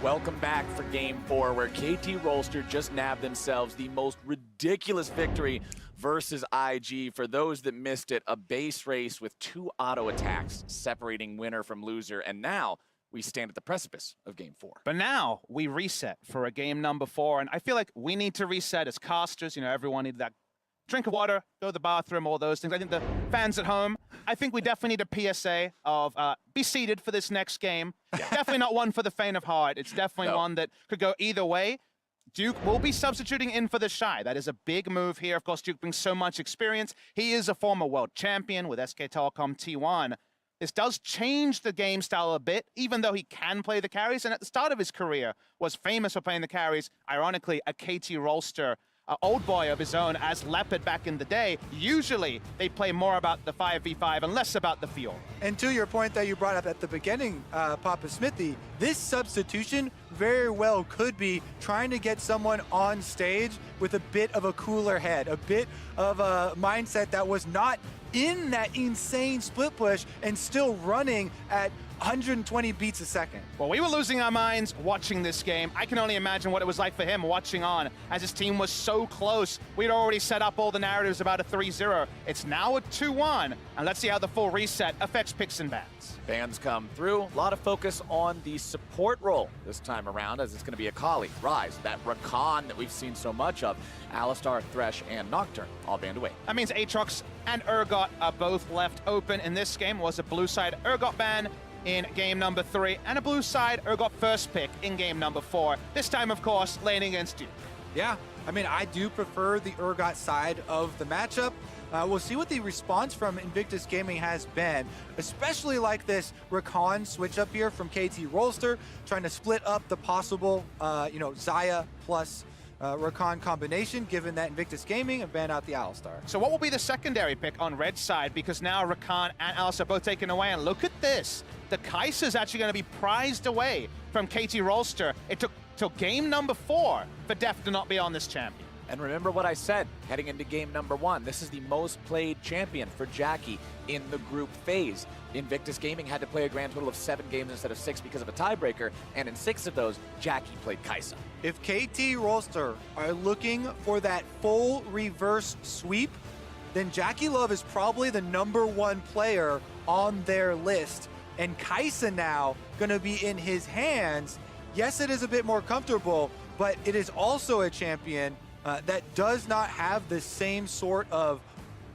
Welcome back for Game 4, where KT Rolster just nabbed themselves the most ridiculous victory versus IG. For those that missed it, a base race with 2 auto attacks separating winner from loser, and now we stand at the precipice of Game 4. But now we reset for a game number 4, and I feel like we need to reset as casters. You know, everyone needed that drink of water, go to the bathroom, all those things. I think the fans at home, I think we definitely need a PSA of be seated for this next game. Definitely not one for the faint of heart. It's definitely one that could go either way. Duke will be substituting in for the Shy. That is a big move here. Of course, Duke brings so much experience. He is a former world champion with SK Telecom T1. This does change the game style a bit, even though he can play the carries. And at the start of his career, was famous for playing the carries. Ironically, a KT Rolster old boy of his own as Leopard back in the day. Usually, they play more about the 5v5 and less about the field. And to your point that you brought up at the beginning, Papa Smithy, this substitution very well could be trying to get someone on stage with a bit of a cooler head, a bit of a mindset that was not in that insane split push and still running at 120 beats a second. Well, we were losing our minds watching this game. I can only imagine what it was like for him watching on, as his team was so close. We'd already set up all the narratives about a 3-0. It's now a 2-1, and let's see how the full reset affects picks and bans. Bans come through. A lot of focus on the support role this time around, as it's going to be Akali, Ryze, that Rakan that we've seen so much of, Alistar, Thresh, and Nocturne all banned away. That means Aatrox and Urgot are both left open in this game. Was a blue side Urgot ban in game number 3, and a blue side Urgot first pick in game number 4. This time, of course, laning against Duke. Yeah, I mean, I do prefer the Urgot side of the matchup. We'll see what the response from Invictus Gaming has been, especially like this Rakan switch up here from KT Rolster, trying to split up the possible, Xayah plus Rakan combination, given that Invictus Gaming have banned out the Alistar. So what will be the secondary pick on red side? Because now Rakan and Alistar both taken away, and look at this. The Kai'Sa is actually going to be prized away from KT Rolster. It took till game number 4 for Deft to not be on this champion. And remember what I said heading into game number 1. This is the most played champion for Jackie in the group phase. Invictus Gaming had to play a grand total of 7 games instead of 6 because of a tiebreaker, and in 6 of those, Jackie played Kai'Sa. If KT Rolster are looking for that full reverse sweep, then JackeyLove is probably the #1 player on their list. And Kai'Sa now gonna be in his hands. Yes, it is a bit more comfortable, but it is also a champion that does not have the same sort of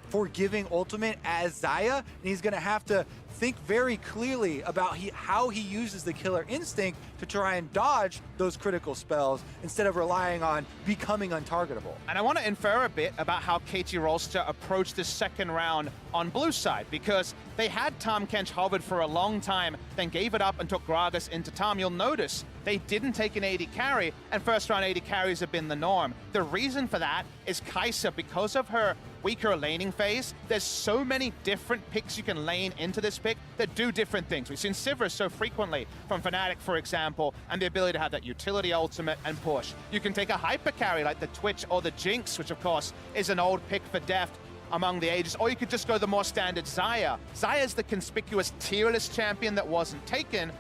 forgiving ultimate as Xayah, and he's gonna have to think very clearly about how he uses the killer instinct to try and dodge those critical spells instead of relying on becoming untargetable. And I want to infer a bit about how KT Rolster approached this second round on blue side, because they had Tahm Kench hovered for a long time, then gave it up and took Gragas into Tahm. You'll notice they didn't take an AD carry, and first round AD carries have been the norm. The reason for that is Kai'Sa, because of her weaker laning phase, there's so many different picks you can lane into this pick that do different things. We've seen Sivir so frequently from Fnatic, for example, and the ability to have that utility ultimate and push. You can take a hyper carry like the Twitch or the Jinx, which of course is an old pick for Deft among the ages, or you could just go the more standard Xayah. Xayah is the conspicuous tier list champion that wasn't taken,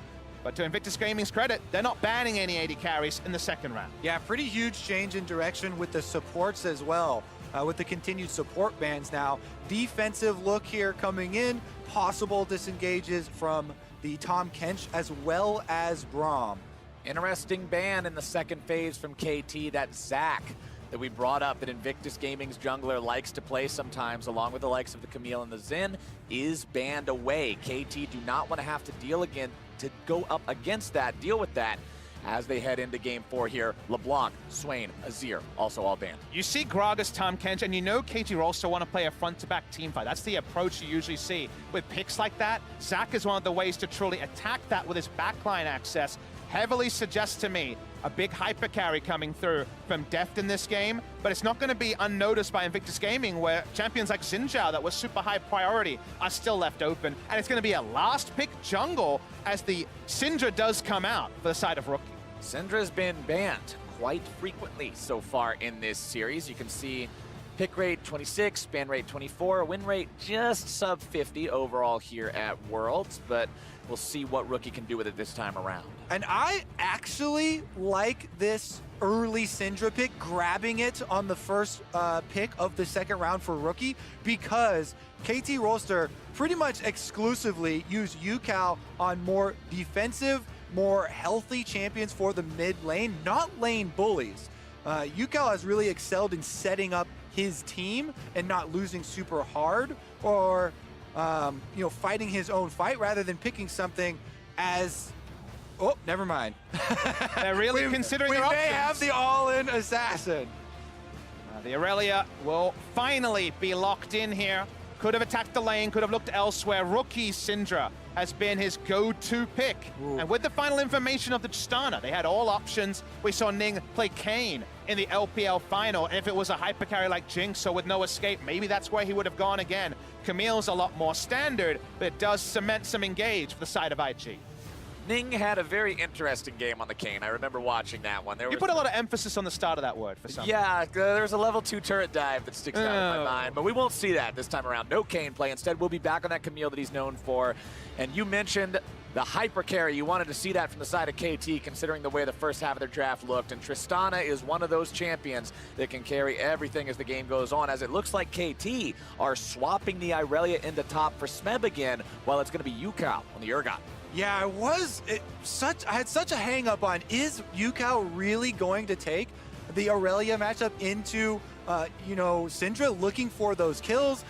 but to Invictus Gaming's credit, they're not banning any AD carries in the second round. Yeah, pretty huge change in direction with the supports as well. With the continued support bans now. Defensive look here coming in, possible disengages from the Tahm Kench as well as Braum. Interesting ban in the second phase from KT, that Zac that we brought up that Invictus Gaming's jungler likes to play sometimes, along with the likes of the Camille and the Xin, is banned away. KT do not want to have to deal with that as they head into game 4 here. LeBlanc, Swain, Azir, also all banned. You see Gragas, Tahm Kench, and you know KT Rolster want to play a front-to-back team fight. That's the approach you usually see. With picks like that, Zac is one of the ways to truly attack that with his backline access. Heavily suggests to me a big hyper carry coming through from Deft in this game, but it's not going to be unnoticed by Invictus Gaming, where champions like Xin Zhao that was super high priority are still left open, and it's going to be a last pick jungle as the Syndra does come out for the side of Rookie. Syndra's been banned quite frequently so far in this series. You can see pick rate 26, ban rate 24, win rate just sub 50 overall here at Worlds, but We'll see what Rookie can do with it this time around. And I actually like this early Syndra pick, grabbing it on the first pick of the second round for Rookie, because KT Rolster pretty much exclusively used Yukao on more defensive, more healthy champions for the mid lane, not lane bullies. Yukao has really excelled in setting up his team and not losing super hard, or fighting his own fight rather than picking something as... Oh, never mind. They're really considering their options. We may have the all-in assassin. The Aurelia will finally be locked in here. Could have attacked the lane, could have looked elsewhere. Rookie Syndra has been his go-to pick. Ooh. And with the final information of the Tristana, they had all options. We saw Ning play Kayn in the LPL final. And if it was a hyper carry like Jinx or with no escape, maybe that's where he would have gone again. Camille's a lot more standard, but it does cement some engage for the side of IG. Ning had a very interesting game on the Kayn. I remember watching that one. You put a lot of emphasis on the start of that word for some. Yeah, there's a level 2 turret dive that sticks out in my mind, but we won't see that this time around. No Kayn play. Instead, we'll be back on that Camille that he's known for. And you mentioned the hyper carry. You wanted to see that from the side of KT, considering the way the first half of their draft looked. And Tristana is one of those champions that can carry everything as the game goes on, as it looks like KT are swapping the Irelia into top for Smeb again, while it's going to be Yukao on the Urgot. Yeah, I had such a hang up on, is Yukao really going to take the Aurelia matchup into Syndra, looking for those kills,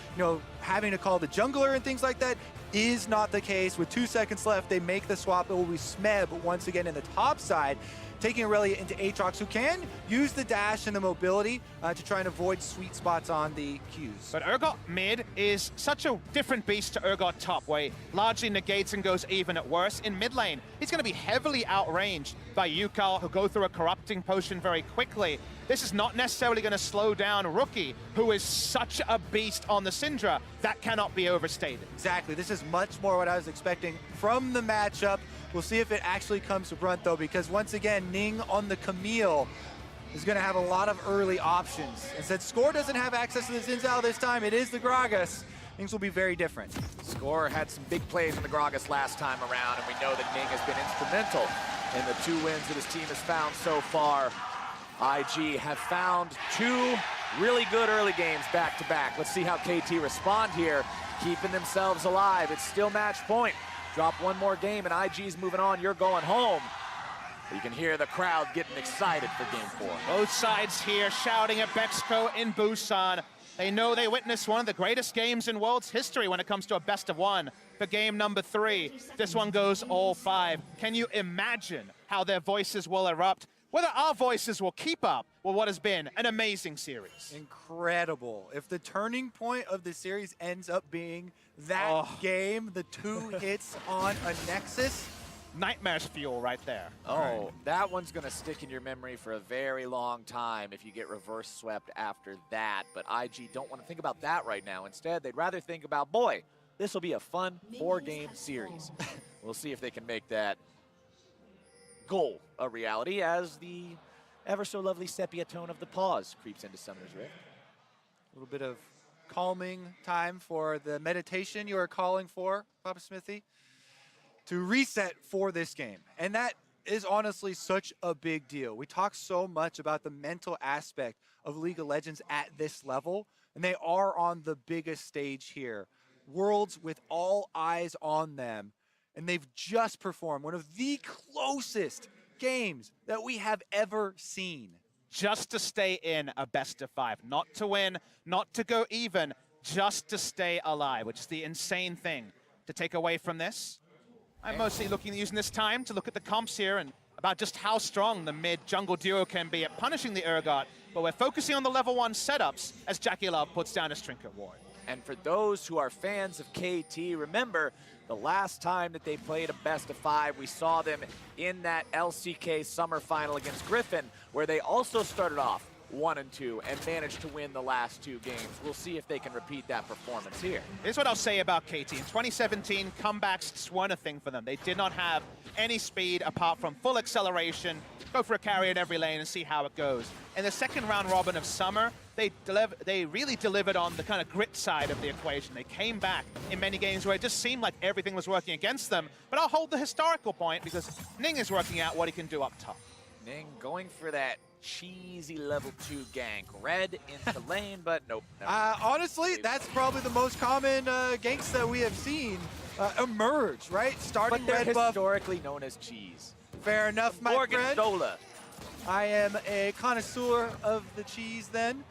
having to call the jungler and things like that? Is not the case. With 2 seconds left, they make the swap. It will be Smeb once again in the top side, taking Aurelia into Aatrox, who can use the dash and the mobility to try and avoid sweet spots on the Qs. But Urgot mid is such a different beast to Urgot top, where he largely negates and goes even at worst. In mid lane, he's going to be heavily outranged by Yukao, who go through a corrupting potion very quickly. This is not necessarily going to slow down Rookie, who is such a beast on the Syndra. That cannot be overstated. Exactly. This is much more what I was expecting from the matchup. We'll see if it actually comes to brunt, though, because once again, Ning on the Camille is going to have a lot of early options. And since Score doesn't have access to the Xin Zhao this time, it is the Gragas. Things will be very different. Score had some big plays on the Gragas last time around, and we know that Ning has been instrumental in the 2 wins that his team has found so far. IG have found 2 really good early games back-to-back. Let's see how KT respond here, keeping themselves alive. It's still match point. Drop 1 more game and IG's moving on. You're going home. You can hear the crowd getting excited for game 4. Both sides here shouting at Bexco in Busan. They know they witnessed one of the greatest games in World's history when it comes to a best of 1 for game number 3. This one goes all 5. Can you imagine how their voices will erupt? Whether our voices will keep up with what has been an amazing series. Incredible. If the turning point of the series ends up being that game, the 2 hits on a Nexus. Nightmares fuel right there. Oh, that one's going to stick in your memory for a very long time if you get reverse swept after that. But IG don't want to think about that right now. Instead, they'd rather think about, boy, this will be a fun 4-game series. We'll see if they can make that goal a reality as the ever so lovely sepia tone of the pause creeps into Summoner's Rift. A little bit of calming time for the meditation you are calling for, Papa Smithy, to reset for this game. And that is honestly such a big deal. We talk so much about the mental aspect of League of Legends at this level, and they are on the biggest stage here. Worlds with all eyes on them. And they've just performed one of the closest games that we have ever seen. Just to stay in a best of 5. Not to win, not to go even, just to stay alive, which is the insane thing to take away from this. I'm mostly using this time to look at the comps here and about just how strong the mid-jungle duo can be at punishing the Urgot, but we're focusing on the level 1 setups as JackeyLove puts down his Trinket Ward. And for those who are fans of KT, remember the last time that they played a best of 5, we saw them in that LCK summer final against Griffin, where they also started off 1 and 2 and managed to win the last 2 games. We'll see if they can repeat that performance here. Here's what I'll say about KT. In 2017, comebacks just weren't a thing for them. They did not have any speed apart from full acceleration, go for a carry in every lane and see how it goes. In the second round robin of Summer, they really delivered on the kind of grit side of the equation. They came back in many games where it just seemed like everything was working against them. But I'll hold the historical point because Ning is working out what he can do up top. Ning going for that cheesy level 2 gank. Red into lane, but nope. Honestly, that's probably the most common ganks that we have seen emerge, right? Starting But they're red buff. historically known as cheese. Fair enough, my friend. Gorgonzola. I am a connoisseur of the cheese then,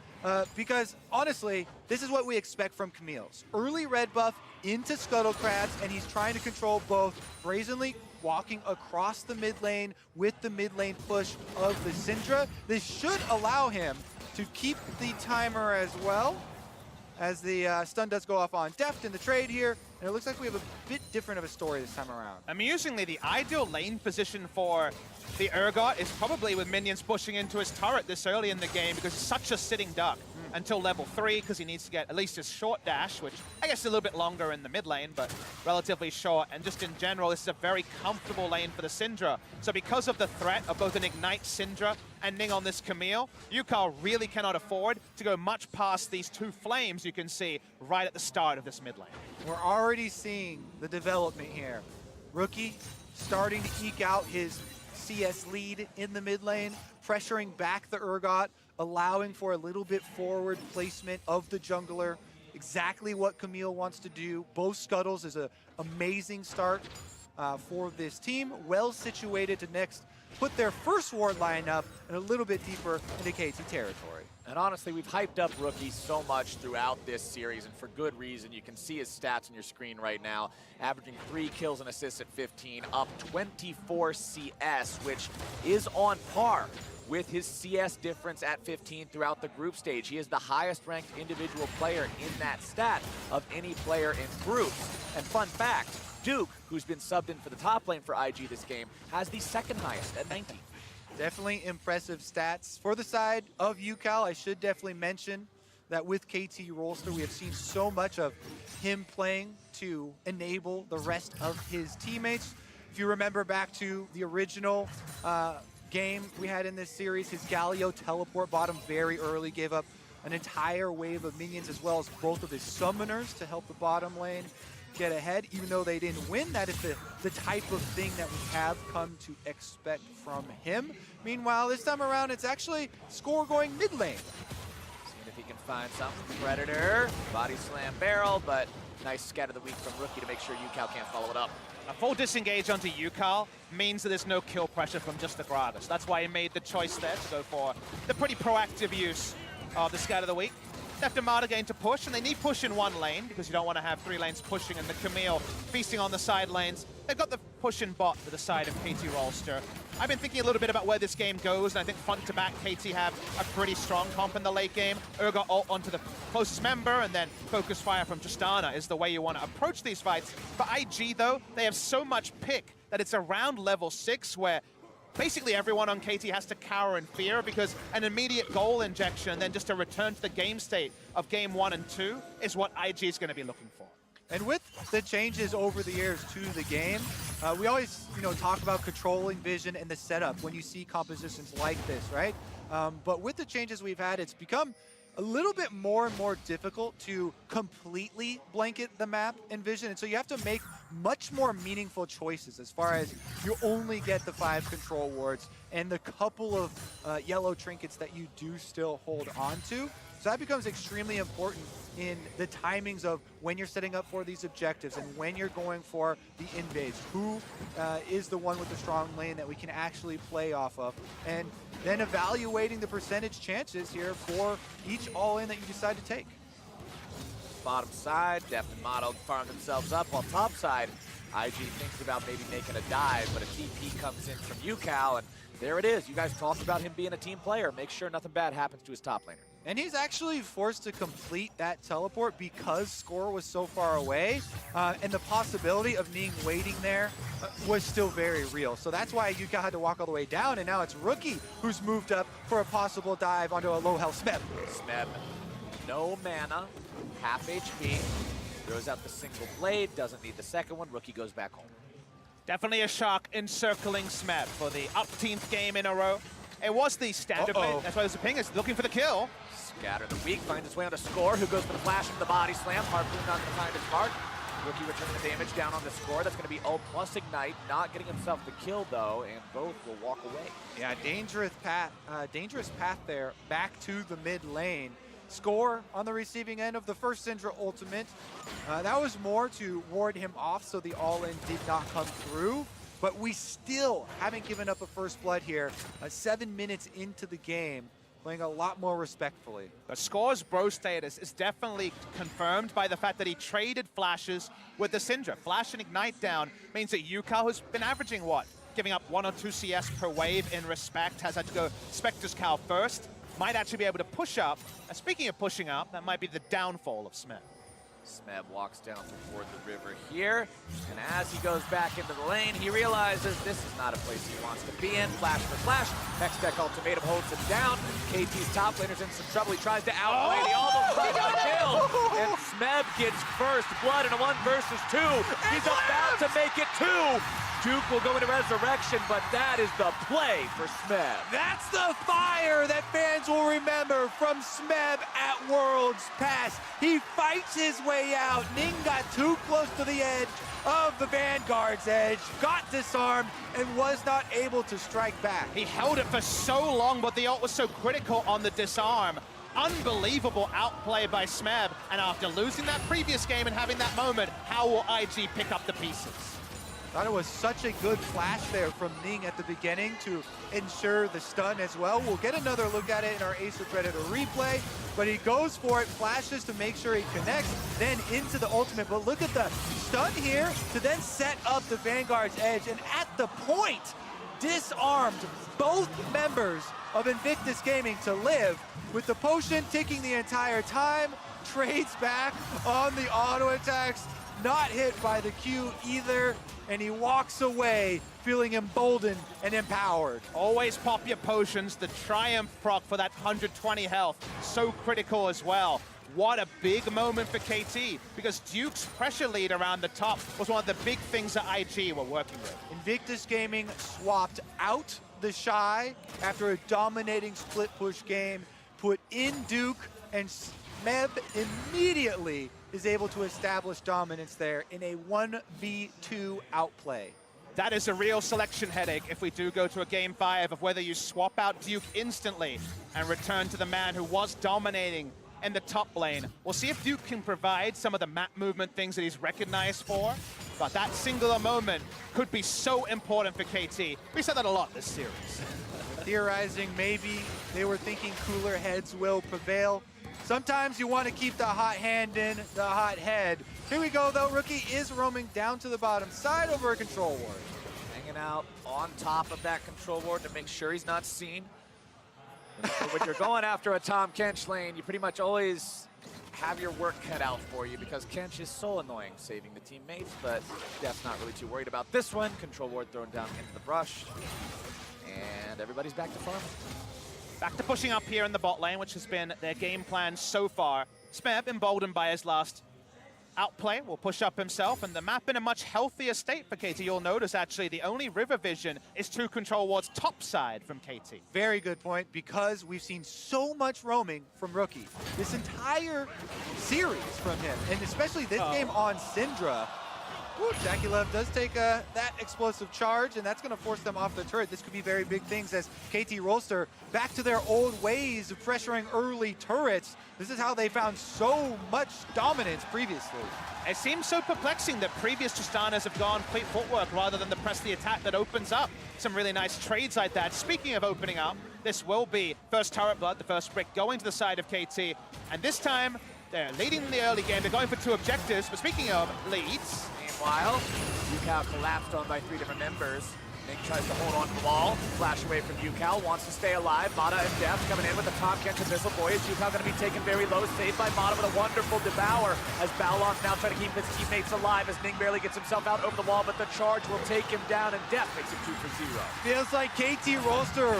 because honestly, this is what we expect from Camille's. Early red buff into Scuttle Crabs, and he's trying to control both, brazenly walking across the mid lane with the mid lane push of the Syndra. This should allow him to keep the timer as well, as the stun does go off on Deft in the trade here, and it looks like we have a bit different of a story this time around. Amusingly, the ideal lane position for the Urgot is probably with minions pushing into his turret this early in the game because he's such a sitting duck until level 3 because he needs to get at least his short dash, which I guess is a little bit longer in the mid lane, but relatively short. And just in general, this is a very comfortable lane for the Syndra. So because of the threat of both an Ignite Syndra and Ning on this Camille, UCAL really cannot afford to go much past these 2 flames you can see right at the start of this mid lane. We're already seeing the development here. Rookie starting to eke out his CS lead in the mid lane, pressuring back the Urgot, allowing for a little bit forward placement of the jungler. Exactly what Camille wants to do. Both Scuttles is an amazing start for this team. Well situated to next put their first ward line up and a little bit deeper into KT territory. And honestly, we've hyped up Rookie so much throughout this series, and for good reason. You can see his stats on your screen right now, averaging 3 kills and assists at 15, up 24 CS, which is on par with his CS difference at 15 throughout the group stage. He is the highest ranked individual player in that stat of any player in groups. And fun fact, Duke, who's been subbed in for the top lane for IG this game, has the second highest at 19. Definitely impressive stats. For the side of UCAL, I should definitely mention that with KT Rolster, we have seen so much of him playing to enable the rest of his teammates. If you remember back to the original game we had in this series, his Galio teleport bottom very early, gave up an entire wave of minions as well as both of his summoners to help the bottom lane get ahead. Even though they didn't win, that is the type of thing that we have come to expect from him. Meanwhile, this time around, it's actually score going mid lane. Seeing if he can find something. Predator, body slam barrel, but nice scatter the weak from Rookie to make sure UCAL can't follow it up. A full disengage onto UCAL means that there's no kill pressure from just the Gragas. That's why he made the choice there to go for the pretty proactive use of the Scatter the Weak. Left Armada going to push, and they need push in one lane because you don't want to have 3 lanes pushing and the Camille feasting on the side lanes. They've got the push in bot to the side of KT Rolster. I've been thinking a little bit about where this game goes, and I think front to back, KT have a pretty strong comp in the late game. Urgot ult onto the closest member, and then focus fire from Tristana is the way you want to approach these fights. For IG, though, they have so much pick that it's around level 6 where basically everyone on KT has to cower in fear because an immediate goal injection and then just a return to the game state of game 1 and 2 is what IG is going to be looking for. And with the changes over the years to the game, we always, talk about controlling vision and the setup when you see compositions like this, right? But with the changes we've had, it's become a little bit more and more difficult to completely blanket the map in vision. And so you have to make much more meaningful choices as far as you only get the 5 control wards and the couple of yellow trinkets that you do still hold on to. So that becomes extremely important in the timings of when you're setting up for these objectives and when you're going for the invades. Who is the one with the strong lane that we can actually play off of? And then evaluating the percentage chances here for each all-in that you decide to take. Bottom side, Deft and Motto farm themselves up, while top side, IG thinks about maybe making a dive, but a TP comes in from UCAL, and there it is. You guys talked about him being a team player. Make sure nothing bad happens to his top laner. And he's actually forced to complete that teleport because Score was so far away, and the possibility of Ning waiting there was still very real. So that's why Yuka had to walk all the way down, and now it's Rookie who's moved up for a possible dive onto a low health Smeb. Smeb, no mana, half HP, throws out the single blade, doesn't need the second one. Rookie goes back home. Definitely a Shark encircling Smeb for the 18th game in a row. It was the standard play. That's why there's a ping. Is looking for the kill. Scatter the weak, finds its way onto Score, who goes for the flash into the body slam. Harpoon not going to find its mark. Rookie returning the damage down on the Score. That's going to be O plus Ignite, not getting himself the kill though, and both will walk away. Yeah, dangerous path there back to the mid lane. Score on the receiving end of the first Syndra ultimate. That was more to ward him off so the all-in did not come through. But we still haven't given up a first blood here. 7 minutes into the game, playing a lot more respectfully. The Score's bro status is definitely confirmed by the fact that he traded flashes with the Syndra. Flash and Ignite down means that Yuka, who's been averaging what? Giving up 1 or 2 CS per wave in respect, has had to go Spectre's Cow first. Might actually be able to push up. Speaking of pushing up, that might be the downfall of Smeb. Smeb walks down toward the river here, and as he goes back into the lane, he realizes this is not a place he wants to be in. Flash for flash, Hextech ultimatum holds him down. KT's top laner's in some trouble. He tries to outplay the almost got the kill, and Smeb gets first blood in a 1 versus 2. He's about to make it 2. Duke will go into resurrection, but that is the play for Smeb. That's the fire that fans will remember from Smeb at Worlds Past. He fights his way out. Ning got too close to the edge of the Vanguard's edge, got disarmed, and was not able to strike back. He held it for so long, but the ult was so critical on the disarm. Unbelievable outplay by Smeb, and after losing that previous game and having that moment, how will IG pick up the pieces? Thought it was such a good flash there from Ning at the beginning to ensure the stun as well. We'll get another look at it in our Acer Predator replay, but he goes for it, flashes to make sure he connects, then into the ultimate. But look at the stun here to then set up the Vanguard's edge, and at the point, disarmed both members of Invictus Gaming to live, with the potion ticking the entire time, trades back on the auto attacks, not hit by the Q either, and he walks away feeling emboldened and empowered. Always pop your potions. The Triumph proc for that 120 health, so critical as well. What a big moment for KT, because Duke's pressure lead around the top was one of the big things that IG were working with. Invictus Gaming swapped out the Shy after a dominating split push game, put in Duke, and Smeb immediately is able to establish dominance there in a 1v2 outplay. That is a real selection headache if we do go to a game 5 of whether you swap out Duke instantly and return to the man who was dominating in the top lane. We'll see if Duke can provide some of the map movement things that he's recognized for, but that singular moment could be so important for KT. We said that a lot this series. Theorizing maybe they were thinking cooler heads will prevail. Sometimes you want to keep the hot hand in the hot head. Here we go though, Rookie is roaming down to the bottom side over a control ward. Hanging out on top of that control ward to make sure he's not seen. When you're going after a Tahm Kench lane, you pretty much always have your work cut out for you because Kench is so annoying saving the teammates, but Def's not really too worried about this one. Control ward thrown down into the brush, and everybody's back to farming. Back to pushing up here in the bot lane, which has been their game plan so far. Smeb, emboldened by his last outplay, will push up himself, and the map in a much healthier state for KT. You'll notice, actually, the only river vision is 2 control wards top side from KT. Very good point, because we've seen so much roaming from Rookie. This entire series from him, and especially this game on Syndra. Ooh, JackeyLove does take that explosive charge, and that's going to force them off the turret. This could be very big things as KT Rolster back to their old ways of pressuring early turrets. This is how they found so much dominance previously. It seems so perplexing that previous Tristanas have gone complete footwork rather than the press the attack that opens up some really nice trades like that. Speaking of opening up, this will be first turret blood, the first brick going to the side of KT, and this time they're leading in the early game. They're going for 2 objectives, but speaking of leads, Meanwhile, Yukao collapsed on by 3 different members. Ning tries to hold on to the wall. Flash away from UCal, wants to stay alive. Mata and Deft coming in with the Tahm Kench Abyssal Voyage. UCal going to be taken very low, saved by Mata with a wonderful devour as Balon's now trying to keep his teammates alive as Ning barely gets himself out over the wall, but the charge will take him down, and Deft makes it 2 for 0. Feels like KT Rolster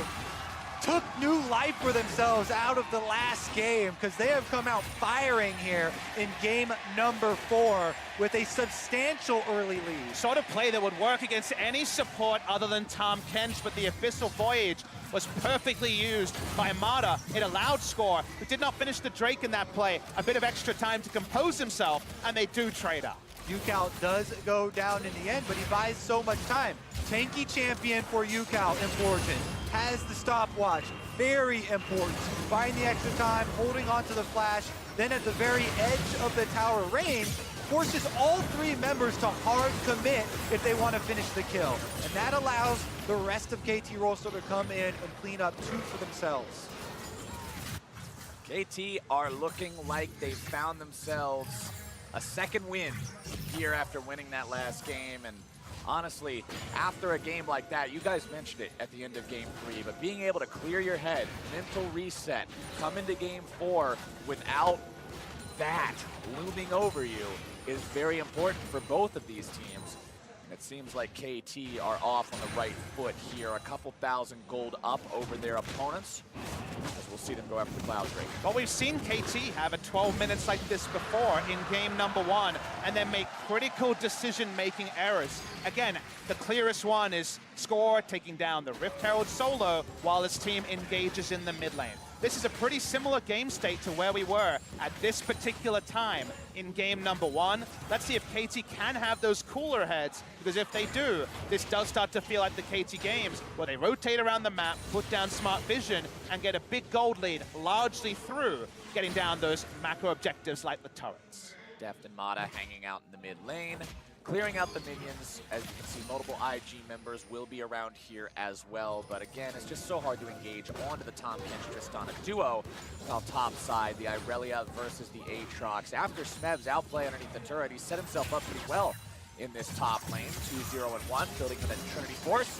took new life for themselves out of the last game because they have come out firing here in game number 4 with a substantial early lead. Sort of play that would work against any support other than Tahm Kench, but the Abyssal Voyage was perfectly used by Mata. It allowed Score, who did not finish the Drake in that play, a bit of extra time to compose himself, and they do trade up. UCal does go down in the end, but he buys so much time. Tanky champion for UCal, important. Has the stopwatch, very important. Buying the extra time, holding on to the flash, then at the very edge of the tower range, forces all 3 members to hard commit if they want to finish the kill. And that allows the rest of KT Rolster to come in and clean up 2 for themselves. KT are looking like they found themselves a second win here after winning that last game. And honestly, after a game like that, you guys mentioned it at the end of game 3, but being able to clear your head, mental reset, come into game 4 without that looming over you is very important for both of these teams. And it seems like KT are off on the right foot here, a couple thousand gold up over their opponents, as we'll see them go after the Cloud Drake. But we've seen KT have a 12 minutes like this before in game number 1 and then make critical decision-making errors. Again, the clearest one is Score taking down the Rift Herald solo while his team engages in the mid lane. This is a pretty similar game state to where we were at this particular time in game number 1. Let's see if KT can have those cooler heads, because if they do, this does start to feel like the KT games where they rotate around the map, put down smart vision, and get a big gold lead largely through getting down those macro objectives like the turrets. Deft and Mata hanging out in the mid lane, clearing out the minions. As you can see, multiple IG members will be around here as well, but again, it's just so hard to engage onto the Tahm Kench Tristana duo. While top side, the Irelia versus the Aatrox. After Smeb's outplay underneath the turret, he set himself up pretty well in this top lane. 2-0-1, building with a Trinity Force.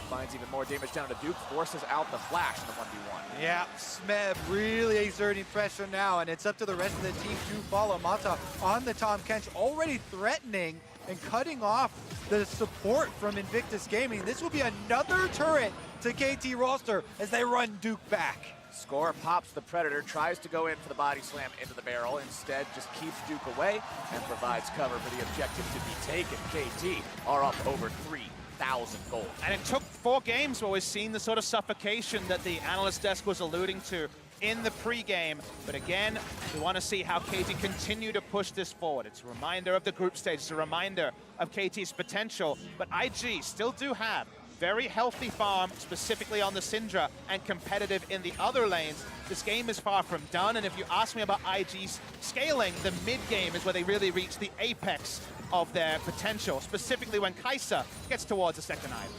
Finds even more damage down to Duke, forces out the flash in the 1v1. Yeah, Smeb really exerting pressure now, and it's up to the rest of the team to follow. Mata on the Tahm Kench, already threatening and cutting off the support from Invictus Gaming. This will be another turret to KT Rolster as they run Duke back. Score pops the Predator, tries to go in for the body slam into the barrel. Instead, just keeps Duke away and provides cover for the objective to be taken. KT are up over 3,000 gold. And it took 4 games where we've seen the sort of suffocation that the analyst desk was alluding to in the pregame. But again, we want to see how KT continue to push this forward. It's a reminder of the group stage. It's a reminder of KT's potential. But IG still do have very healthy farm, specifically on the Syndra, and competitive in the other lanes. This game is far from done, and if you ask me about IG's scaling, the mid-game is where they really reach the apex of their potential, specifically when Kai'Sa gets towards the second island.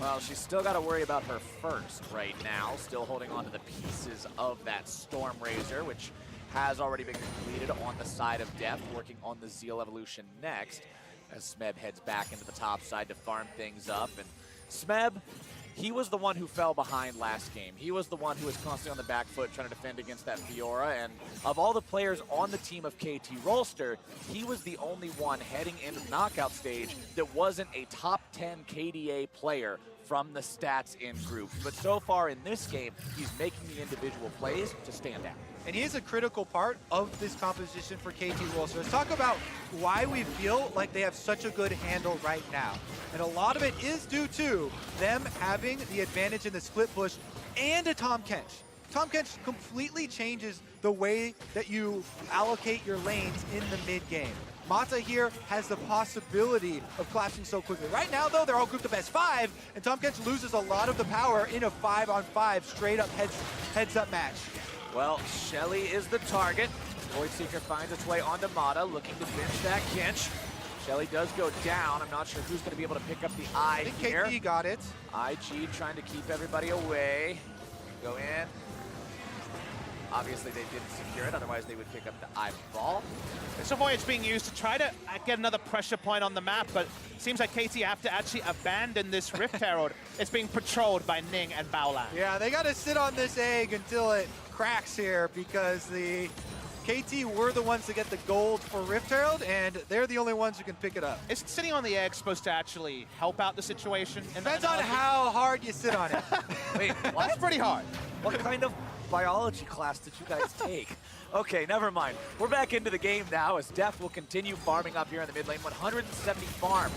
Well, she's still got to worry about her first right now, still holding on to the pieces of that Storm Razor, which has already been completed on the side of Deft, working on the Zeal Evolution next, as Smeb heads back into the top side to farm things up. And Smeb, he was the one who fell behind last game. He was the one who was constantly on the back foot trying to defend against that Fiora, and of all the players on the team of KT Rolster, he was the only one heading into the knockout stage that wasn't a top 10 KDA player from the stats in group. But so far in this game, he's making the individual plays to stand out. And he is a critical part of this composition for KT Rolster. Let's talk about why we feel like they have such a good handle right now. And a lot of it is due to them having the advantage in the split push and a Tahm Kench. Tahm Kench completely changes the way that you allocate your lanes in the mid game. Mata here has the possibility of collapsing so quickly. Right now, though, they're all grouped up as 5, and Tahm Kench loses a lot of the power in a 5-on-5 straight-up heads-up match. Well, Shelly is the target. Voidseeker finds its way onto Mata, looking to finish that Kench. Shelly does go down. I'm not sure who's going to be able to pick up the eye here. KT got it. IG trying to keep everybody away. Go in. Obviously, they didn't secure it, otherwise they would pick up the eyeball. This Voyage being used to try to get another pressure point on the map, but it seems like KT have to actually abandon this Rift Herald. It's being patrolled by Ning and Baolan. Yeah, they got to sit on this egg until it cracks here because the KT were the ones to get the gold for Rift Herald, and they're the only ones who can pick it up. Is sitting on the egg supposed to actually help out the situation? Depends on how hard you sit on it. Wait, That's what? pretty hard. What kind of biology class did you guys take? Okay, never mind. We're back into the game now as Deft will continue farming up here in the mid lane. 170 farm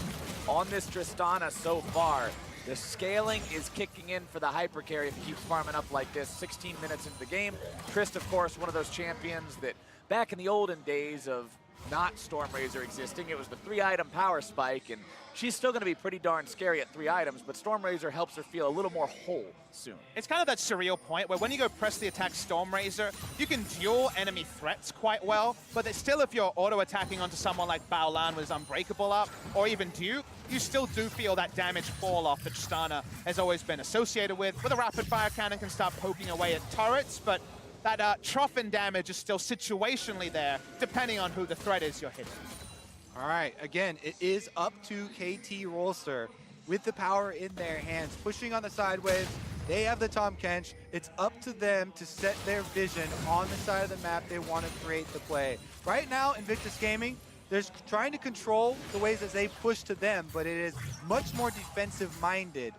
on this Tristana so far. The scaling is kicking in for the hyper carry if he keeps farming up like this. 16 minutes into the game. Trist, of course, one of those champions that back in the olden days of not Stormrazor existing, it was the 3-item power spike, and she's still going to be pretty darn scary at 3 items, but Stormrazor helps her feel a little more whole soon. It's kind of that surreal point where when you go press the attack Stormrazor, you can duel enemy threats quite well, but it's still if you're auto-attacking onto someone like Baolan with his Unbreakable up, or even Duke, you still do feel that damage fall off that Tristana has always been associated with. With a rapid fire cannon can start poking away at turrets, but that Troughin damage is still situationally there, depending on who the threat is you're hitting. All right, again, it is up to KT Rolster with the power in their hands, pushing on the side waves. They have the Tahm Kench. It's up to them to set their vision on the side of the map they want to create the play. Right now, Invictus Gaming, they're trying to control the ways that they push to them, but it is much more defensive-minded,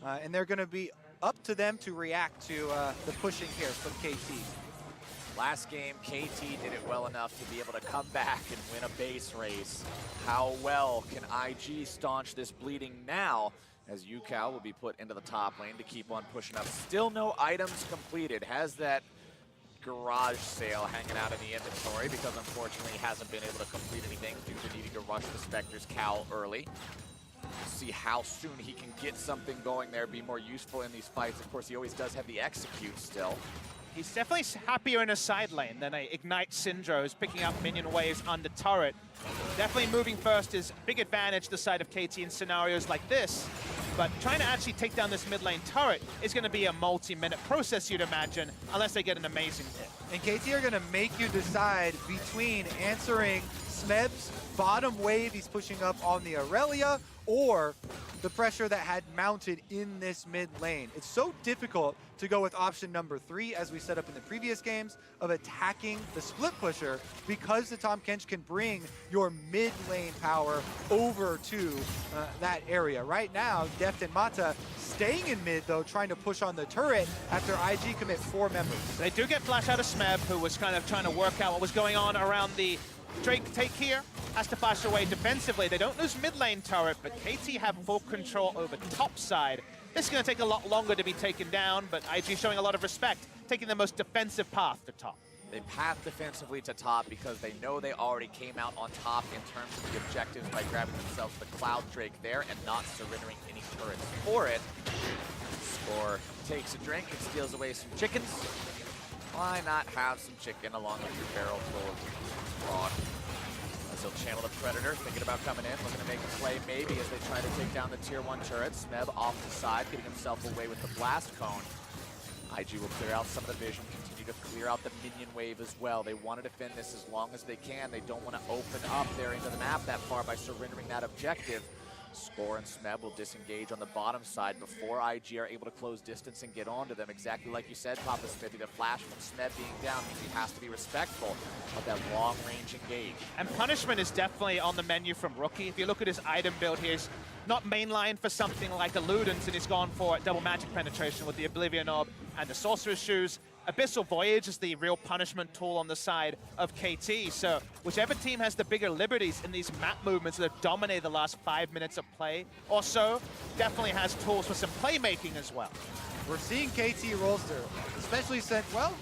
and they're going to be up to them to react to the pushing here from KT. Last game, KT did it well enough to be able to come back and win a base race. How well can IG staunch this bleeding now, as Yukao will be put into the top lane to keep on pushing up. Still no items completed. Has that garage sale hanging out in the inventory because unfortunately hasn't been able to complete anything due to needing to rush the Spectre's Cowl early. See how soon he can get something going there, be more useful in these fights. Of course, he always does have the execute still. He's definitely happier in a side lane than a Ignite Syndra who's picking up minion waves under turret. Definitely moving first is a big advantage to the side of KT in scenarios like this. But trying to actually take down this mid lane turret is going to be a multi-minute process, you'd imagine, unless they get an amazing hit. And KT are going to make you decide between answering Smeb's bottom wave he's pushing up on the Aurelia or the pressure that had mounted in this mid lane. It's so difficult to go with option number 3, as we set up in the previous games, of attacking the split pusher because the Tahm Kench can bring your mid lane power over to that area. Right now, Deft and Mata staying in mid, though, trying to push on the turret after IG commit 4 members. They do get flash out of Smeb, who was kind of trying to work out what was going on around the Drake take here. Has to flash away defensively. They don't lose mid lane turret, but KT have full control over top side. This is going to take a lot longer to be taken down, but IG showing a lot of respect, taking the most defensive path to top. They path defensively to top because they know they already came out on top in terms of the objectives by grabbing themselves the Cloud Drake there and not surrendering any turrets for it. Score takes a drink and steals away some chickens. Why not have some chicken along with your barrel full of frog? As he'll channel the Predator, thinking about coming in, looking to make a play maybe as they try to take down the tier 1 turret. Smeb off the side, getting himself away with the Blast Cone. IG will clear out some of the vision, continue to clear out the minion wave as well. They want to defend this as long as they can. They don't want to open up there into the map that far by surrendering that objective. Score and Smeb will disengage on the bottom side before IG are able to close distance and get onto them. Exactly like you said, Papa Smithy, the flash from Smeb being down means he has to be respectful of that long-range engage. And punishment is definitely on the menu from Rookie. If you look at his item build here, he's not mainline for something like Illudence, and he's gone for double magic penetration with the Oblivion Orb and the Sorcerer's Shoes. Abyssal Voyage is the real punishment tool on the side of KT, so whichever team has the bigger liberties in these map movements that have dominated the last 5 minutes of play or so, definitely has tools for some playmaking as well. We're seeing KT Rolster, especially since, well,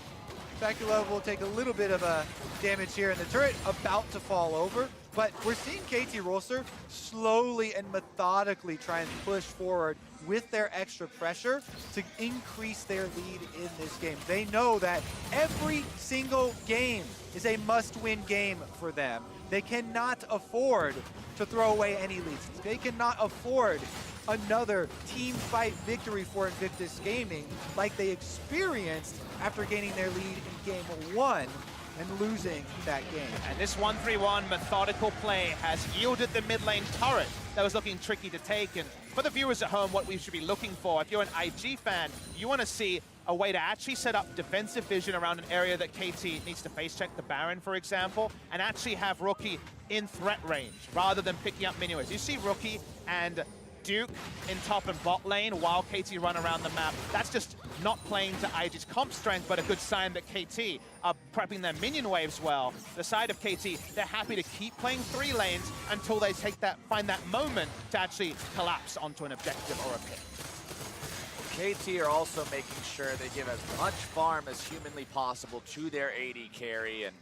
Specula will take a little bit of a damage here, and the turret about to fall over. But we're seeing KT Rolster slowly and methodically try and push forward with their extra pressure to increase their lead in this game. They know that every single game is a must-win game for them. They cannot afford to throw away any leads. They cannot afford another team fight victory for Invictus Gaming like they experienced after gaining their lead in game 1 and losing that game. And this 1-3-1 methodical play has yielded the mid lane turret that was looking tricky to take. And for the viewers at home, what we should be looking for, if you're an IG fan, you want to see a way to actually set up defensive vision around an area that KT needs to face check the Baron, for example, and actually have Rookie in threat range rather than picking up mini waves. You see Rookie and Duke in top and bot lane while KT run around the map. That's just not playing to IG's comp strength, but a good sign that KT are prepping their minion waves well. The side of KT, they're happy to keep playing 3 lanes until they find that moment to actually collapse onto an objective or a pick. KT are also making sure they give as much farm as humanly possible to their AD carry, and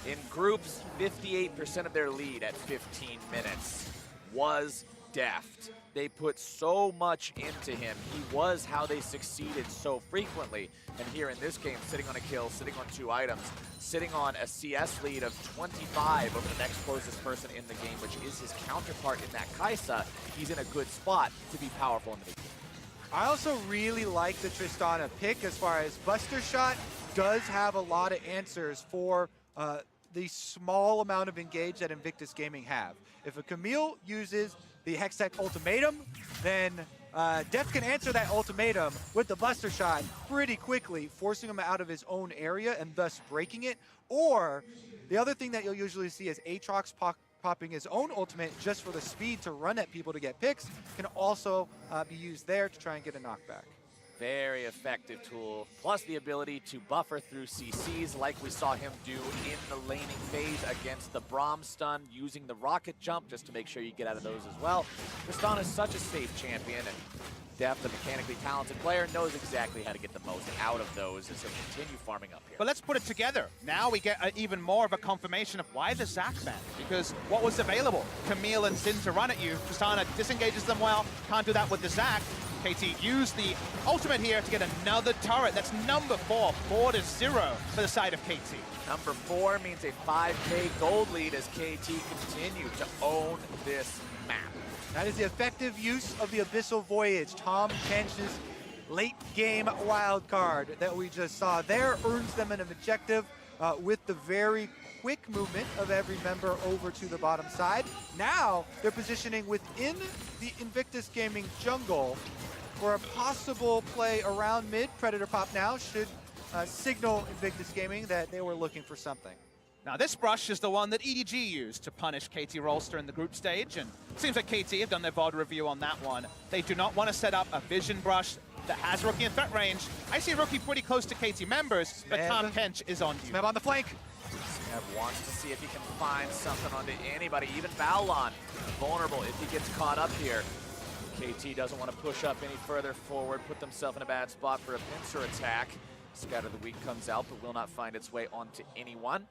in groups, 58% of their lead at 15 minutes was Deft. They put so much into him. He was how they succeeded so frequently. And here in this game, sitting on a kill, sitting on 2 items, sitting on a CS lead of 25 over the next closest person in the game, which is his counterpart in that Kai'Sa, he's in a good spot to be powerful in the game. I also really like the Tristana pick as far as Buster Shot does have a lot of answers for the small amount of engage that Invictus Gaming have. If a Camille uses the Hextech ultimatum, then Deft can answer that ultimatum with the Buster Shot pretty quickly, forcing him out of his own area and thus breaking it. Or the other thing that you'll usually see is Aatrox popping his own ultimate just for the speed to run at people to get picks can also be used there to try and get a knockback. Very effective tool, plus the ability to buffer through CCs like we saw him do in the laning phase against the Braum stun, using the rocket jump just to make sure you get out of those as well. Tristana is such a safe champion, and Deft, a mechanically talented player, knows exactly how to get the most out of those as he'll continue farming up here. But let's put it together. Now we get even more of a confirmation of why the Zac ban, because what was available? Camille and Xin to run at you. Tristana disengages them well, can't do that with the Zac. KT used the ultimate here to get another turret. That's number 4, 4-0 for the side of KT. Number 4 means a 5K gold lead as KT continue to own this map. That is the effective use of the Abyssal Voyage. Tahm Kench's late game wild card that we just saw there earns them an objective with the very quick movement of every member over to the bottom side. Now they're positioning within the Invictus Gaming jungle for a possible play around mid. Predator pop now should signal Invictus Gaming that they were looking for something. Now this brush is the one that EDG used to punish KT Rolster in the group stage, and it seems like KT have done their VOD review on that one. They do not want to set up a vision brush that has Rookie in threat range. I see Rookie pretty close to KT members, but Tahm Kench is on you. Smeb on the flank. Smeb wants to see if he can find something onto anybody, even Baolon. Vulnerable if he gets caught up here. KT doesn't want to push up any further forward, put themselves in a bad spot for a pincer attack. Scout of the Week comes out, but will not find its way onto anyone,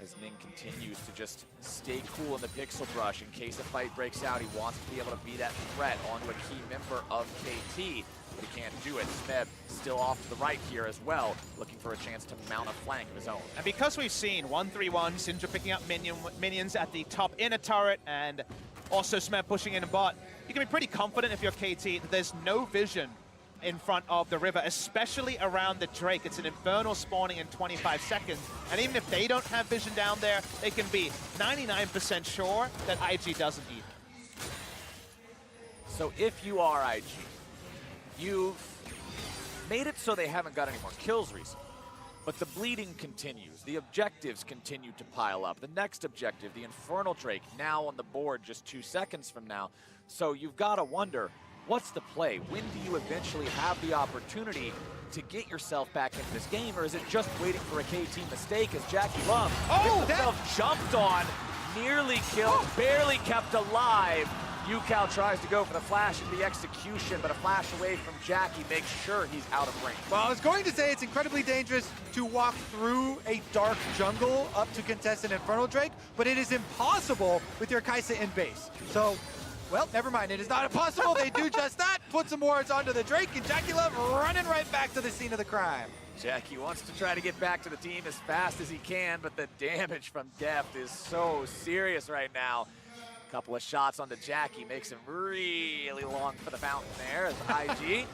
as Ning continues to just stay cool in the pixel brush. In case a fight breaks out, he wants to be able to be that threat onto a key member of KT, but he can't do it. Smeb still off to the right here as well, looking for a chance to mount a flank of his own. And because we've seen 1-3-1, Syndra picking up minions at the top inner turret, and also Smeb pushing in a bot, you can be pretty confident if you're KT that there's no vision in front of the river, especially around the Drake. It's an Infernal spawning in 25 seconds, and even if they don't have vision down there, they can be 99% sure that IG doesn't either. So if you are IG, you've made it so they haven't got any more kills recently, but the bleeding continues. The objectives continue to pile up. The next objective, the Infernal Drake, now on the board just 2 seconds from now. So you've got to wonder, what's the play? When do you eventually have the opportunity to get yourself back into this game, or is it just waiting for a KT mistake as JackeyLove gets himself jumped on, nearly killed, barely kept alive? Yucal tries to go for the flash and the execution, but a flash away from Jackie makes sure he's out of range. Well, I was going to say it's incredibly dangerous to walk through a dark jungle up to contest an Infernal Drake, but it is impossible with your Kai'Sa in base. So, well, never mind. It is not impossible. They do just that. Put some wards onto the Drake, and JackeyLove running right back to the scene of the crime. Jackie wants to try to get back to the team as fast as he can, but the damage from Deft is so serious right now. Couple of shots onto Jackie makes him really long for the fountain there as IG.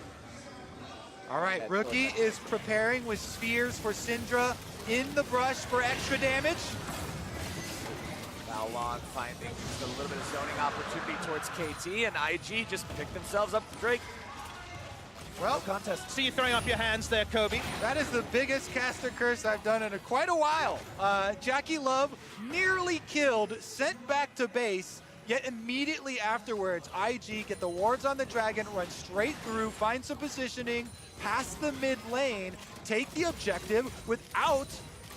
All right, Rookie is preparing with spheres for Syndra in the brush for extra damage. Baolon finding just a little bit of zoning opportunity towards KT, and IG just picked themselves up for Drake. Well, No contest. See you throwing up your hands there, Kobe. that is the biggest caster curse I've done in quite a while. Jackie Love nearly killed, sent back to base, yet immediately afterwards, IG get the wards on the dragon, run straight through, find some positioning, pass the mid lane, take the objective without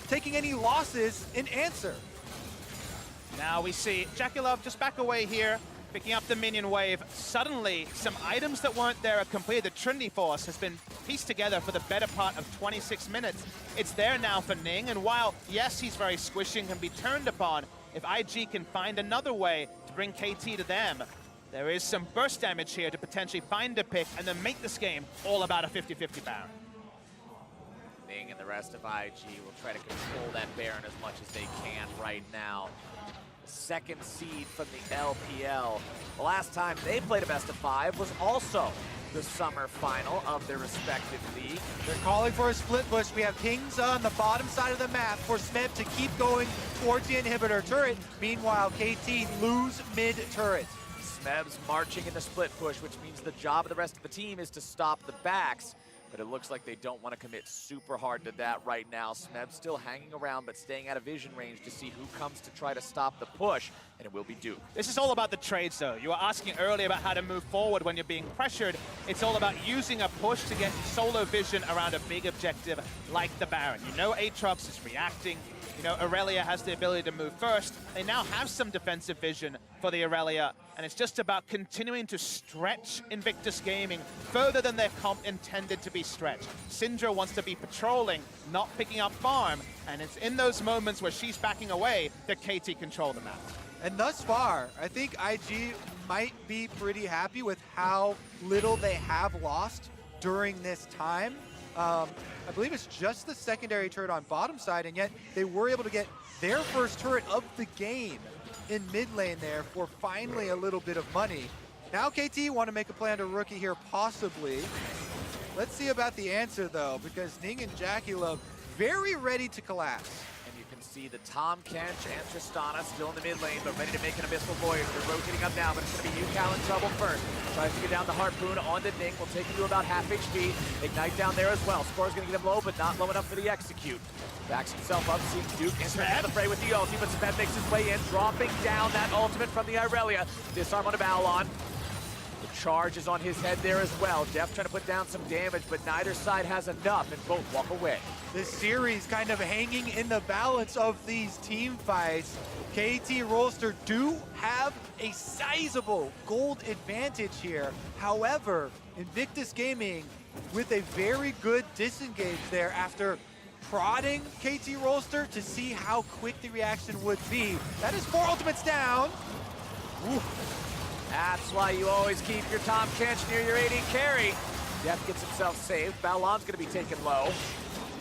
taking any losses in answer. Now we see Jackie Love just back away here, picking up the minion wave. Suddenly, some items that weren't there are completed. The Trinity Force has been pieced together for the better part of 26 minutes. It's there now for Ning, and while, yes, he's very squishy and can be turned upon, if IG can find another way to bring KT to them, there is some burst damage here to potentially find a pick and then make this game all about a 50-50 Baron. Ning and the rest of IG will try to control that Baron as much as they can right now. The second seed from the LPL. The last time they played a best of 5 was also the summer final of their respective league. They're calling for a split push. We have pings on the bottom side of the map for Smeb to keep going towards the inhibitor turret. Meanwhile, KT lose mid turret. Smeb's marching in the split push, which means the job of the rest of the team is to stop the backs. But it looks like they don't want to commit super hard to that right now. Smeb's still hanging around, but staying out of vision range to see who comes to try to stop the push, and it will be Duke. This is all about the trades, though. You were asking earlier about how to move forward when you're being pressured. It's all about using a push to get solo vision around a big objective like the Baron. You know Aatrox is reacting. You know Aurelia has the ability to move first. They now have some defensive vision for the Aurelia, and it's just about continuing to stretch Invictus Gaming further than their comp intended to be stretched. Syndra wants to be patrolling, not picking up farm, and it's in those moments where she's backing away that KT control the map. And thus far, I think IG might be pretty happy with how little they have lost during this time. I believe it's just the secondary turret on bottom side, and yet they were able to get their first turret of the game in mid lane there for finally a little bit of money. Now KT want to make a plan to Rookie here, possibly. Let's see about the answer, though, because Ning and Jackie Love very ready to collapse. And you can see the Tahm Kench and Tristana still in the mid lane, but ready to make an Abyssal Voyage. They're rotating up now, but it's going to be Yukal in trouble first. Tries to get down the Harpoon onto Ning. Will take him to about half HP. Ignite down there as well. Score's going to get him low, but not low enough for the execute. Backs himself up, seeing Duke enter into the fray with the ulti, but Smeb makes his way in, dropping down that ultimate from the Irelia. Disarm on a Baolon. The charge is on his head there as well. Deft trying to put down some damage, but neither side has enough, and both walk away. This series kind of hanging in the balance of these team fights. KT Rolster do have a sizable gold advantage here. However, Invictus Gaming with a very good disengage there after prodding KT Rolster to see how quick the reaction would be. That is 4 ultimates down. Ooh. That's why you always keep your Tahm Kench near your AD carry. Deft gets himself saved. Baolon's going to be taken low.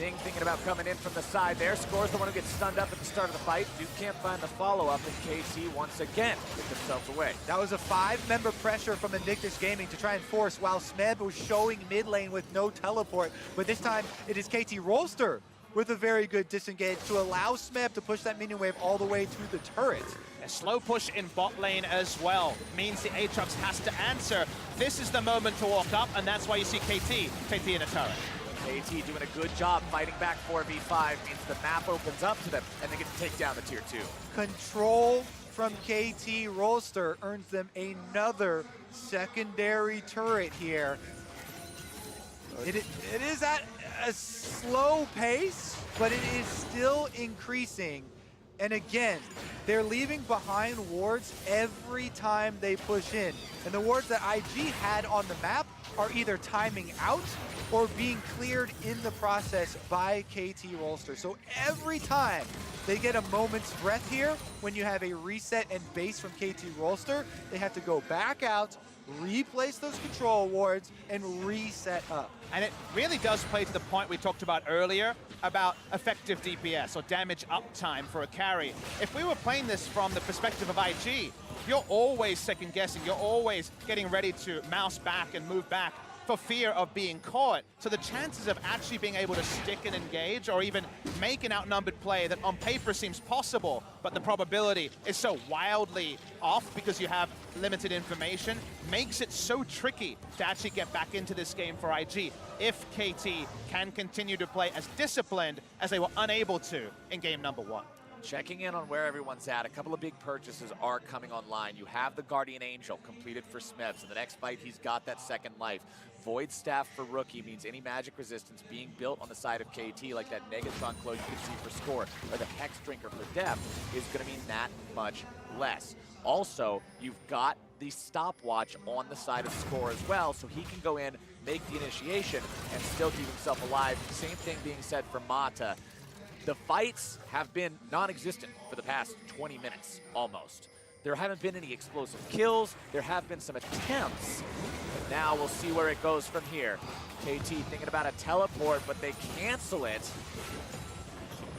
Ning thinking about coming in from the side there. Score's the one who gets stunned up at the start of the fight. Duke can't find the follow-up, and KT once again pick themselves away. That was a 5-member pressure from Invictus Gaming to try and force, while Smeb was showing mid lane with no teleport. But this time, it is KT Rolster with a very good disengage to allow Smeb to push that minion wave all the way to the turret. A slow push in bot lane as well means the Aatrox has to answer. This is the moment to walk up, and that's why you see KT in a turret. KT doing a good job fighting back 4v5 means the map opens up to them, and they get to take down the tier 2. Control from KT Rolster earns them another secondary turret here. It is at a slow pace, but it is still increasing. And again, they're leaving behind wards every time they push in. And the wards that IG had on the map are either timing out or being cleared in the process by KT Rolster. So every time they get a moment's breath here when you have a reset and base from KT Rolster. They have to go back out, replace those control wards, and reset up. And it really does play to the point we talked about earlier about effective DPS or damage uptime for a carry. If we were playing this from the perspective of IG, you're always second guessing. You're always getting ready to mouse back and move back for fear of being caught. So the chances of actually being able to stick and engage or even make an outnumbered play that on paper seems possible, but the probability is so wildly off because you have limited information, makes it so tricky to actually get back into this game for IG if KT can continue to play as disciplined as they were unable to in game number 1. Checking in on where everyone's at, a couple of big purchases are coming online. You have the Guardian Angel completed for Smebs. In the next fight, he's got that second life. Void Staff for Rookie means any magic resistance being built on the side of KT, like that Negatron Clo you can see for Score, or the Hex Drinker for Deft, is going to mean that much less. Also, you've got the stopwatch on the side of Score as well, so he can go in, make the initiation, and still keep himself alive. Same thing being said for Mata. The fights have been non-existent for the past 20 minutes, almost. There haven't been any explosive kills. There have been some attempts. And now we'll see where it goes from here. KT thinking about a teleport, but they cancel it.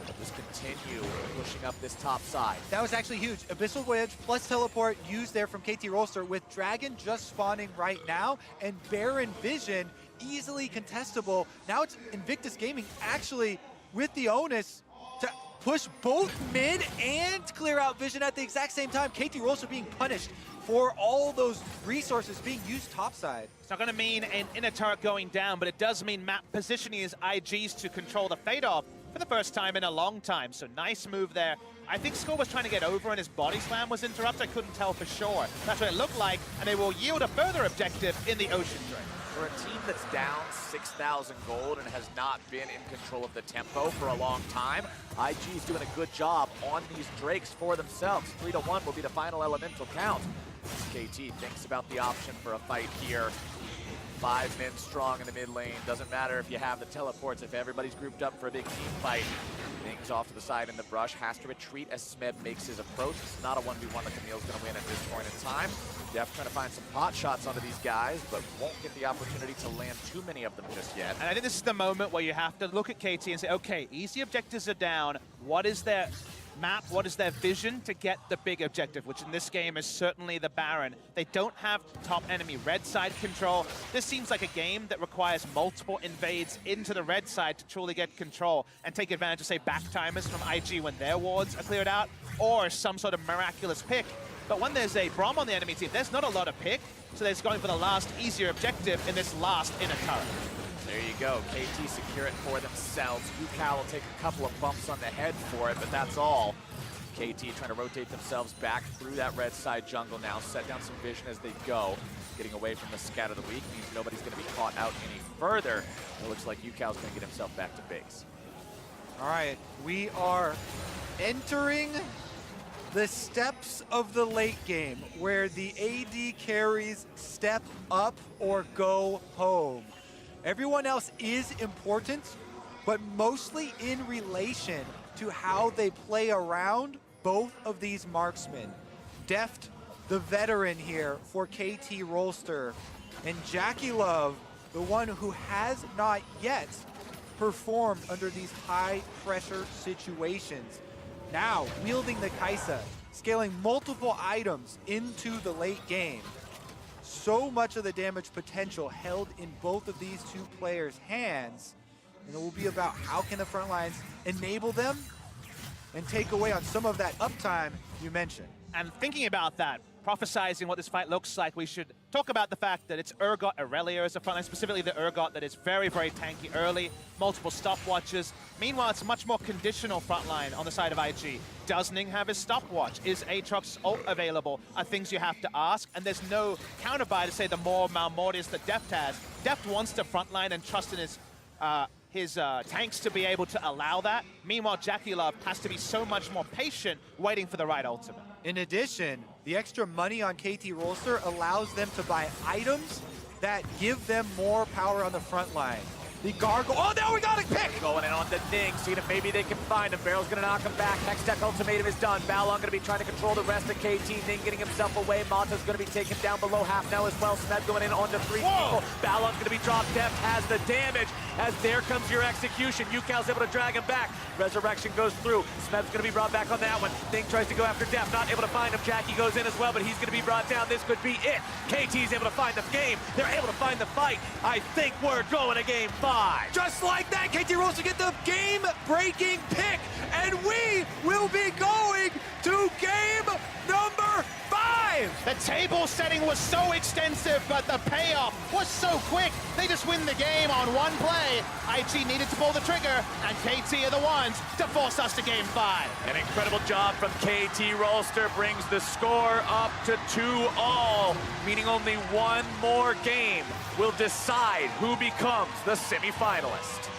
They'll just continue pushing up this top side. That was actually huge. Abyssal Voyage plus teleport used there from KT Rolster with Dragon just spawning right now and Baron Vision easily contestable. Now it's Invictus Gaming actually with the onus to push both mid and clear out Vision at the exact same time. KT Rolster being punished for all those resources being used topside. It's not going to mean an inner turret going down, but it does mean map positioning his IGs to control the fade-off for the first time in a long time. So nice move there. I think Score was trying to get over and his body slam was interrupted. I couldn't tell for sure. That's what it looked like, and they will yield a further objective in the Ocean Drake. For a team that's down 6,000 gold and has not been in control of the tempo for a long time, IG's doing a good job on these Drakes for themselves. 3-1 will be the final elemental count. KT thinks about the option for a fight here. 5 men strong in the mid lane. Doesn't matter if you have the teleports, if everybody's grouped up for a big team fight. Things off to the side in the brush. Has to retreat as Smeb makes his approach. It's not a 1v1 that Camille's going to win at this point in time. Def trying to find some pot shots onto these guys, but won't get the opportunity to land too many of them just yet. And I think this is the moment where you have to look at KT and say, okay, easy objectives are down. What is their map? What is their vision to get the big objective, which in this game is certainly the Baron. They don't have top enemy red side control. This seems like a game that requires multiple invades into the red side to truly get control and take advantage of, say, back timers from IG when their wards are cleared out, or some sort of miraculous pick. But when there's a Braum on the enemy team, there's not a lot of pick, so they're going for the last easier objective in this last inner turret. There you go. KT secure it for themselves. Yukao will take a couple of bumps on the head for it, but that's all. KT trying to rotate themselves back through that red side jungle now, set down some vision as they go. Getting away from the scat of the week means nobody's going to be caught out any further. It looks like Yukao's going to get himself back to base. All right, we are entering the steps of the late game where the AD carries step up or go home. Everyone else is important, but mostly in relation to how they play around both of these marksmen. Deft, the veteran here for KT Rolster, and JackeyLove, the one who has not yet performed under these high-pressure situations. Now, wielding the Kai'Sa, scaling multiple items into the late game. So much of the damage potential held in both of these two players' hands, and it will be about how can the front lines enable them and take away on some of that uptime you mentioned. And thinking about that, prophesizing what this fight looks like, we should talk about the fact that it's Urgot Aurelia as a frontline, specifically the Urgot that is very, very tanky early, multiple stopwatches. Meanwhile, it's a much more conditional frontline on the side of IG. Does Ning have his stopwatch? Is Aatrox's ult available? Are things you have to ask, and there's no counterbuy to say the more Malmortius that Deft has. Deft wants to frontline and trust in his tanks to be able to allow that. Meanwhile, JackeyLove has to be so much more patient, waiting for the right ultimate. In addition, the extra money on KT Rolster allows them to buy items that give them more power on the front line. The Gargoyle. Oh, now we got a pick! Going in on the Ning, seeing if maybe they can find him. Barrel's gonna knock him back. Hextech Ultimatum is done. Balon gonna be trying to control the rest of KT. Ning getting himself away. Mata's gonna be taken down below half now as well. Smeb going in onto 3 people. Balon's gonna be dropped. Deft has the damage as there comes your execution. Yukal's able to drag him back. Resurrection goes through. Smeb's gonna be brought back on that one. Ning tries to go after Deft, not able to find him. Jackie goes in as well, but he's gonna be brought down. This could be it. KT's able to find the game. They're able to find the fight. I think we're going to game 5. Just like that, KT Rolls to get the game-breaking pick, and we will be going to game number 5! The table setting was so extensive, but the payoff was so quick. They just win the game on one play. IG needed to pull the trigger, and KT are the ones to force us to game 5. An incredible job from KT Rolster brings the score up to 2-all, meaning only one more game will decide who becomes the semifinalist.